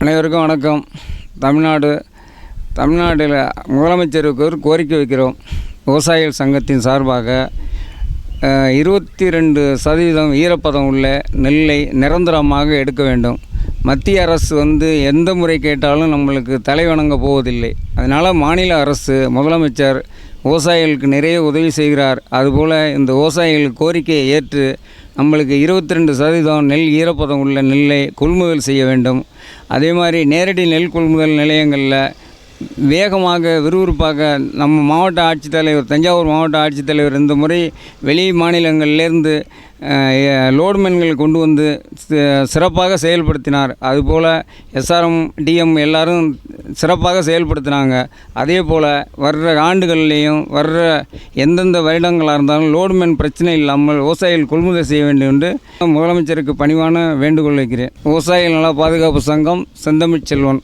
அனைவருக்கும் வணக்கம். தமிழ்நாட்டில் முதலமைச்சருக்கு ஒரு கோரிக்கை வைக்கிறோம். விவசாயிகள் சங்கத்தின் சார்பாக 22% ஈரப்பதம் உள்ள நெல்லை நிரந்தரமாக எடுக்க வேண்டும். மத்திய அரசு எந்த முறை கேட்டாலும் நம்மளுக்கு தலைவணங்க போவதில்லை. அதனால் மாநில அரசு முதலமைச்சர் விவசாயிகளுக்கு நிறைய உதவி செய்கிறார். அதுபோல் இந்த விவசாயிகள் கோரிக்கையை ஏற்று நம்மளுக்கு 22% நெல் ஈரப்பதம் உள்ள நெல்லை கொள்முதல் செய்ய வேண்டும். அதே மாதிரி நேரடி நெல் கொள்முதல் நிலையங்களில் வேகமாக விறுவிறுப்பாக நம்ம மாவட்ட ஆட்சித்தலைவர், தஞ்சாவூர் மாவட்ட ஆட்சித்தலைவர் இந்த முறை வெளி மாநிலங்களிலேருந்து லோடுமேன்கள் கொண்டு வந்து சிறப்பாக செயல்படுத்தினார். அதுபோல் எஸ்ஆர்எம், டிஎம் எல்லாரும் சிறப்பாக செயல்படுத்தினாங்க. அதே போல் வர்ற ஆண்டுகள்லேயும் எந்தெந்த வருடங்களாக இருந்தாலும் லோடுமேன் பிரச்சனை இல்லாமல் விவசாயிகள் கொள்முதல் செய்ய வேண்டும் என்று முதலமைச்சருக்கு பணிவான வேண்டுகோள் வைக்கிறேன். விவசாயிகள் நல பாதுகாப்பு சங்கம், செந்தமிழ் செல்வன்.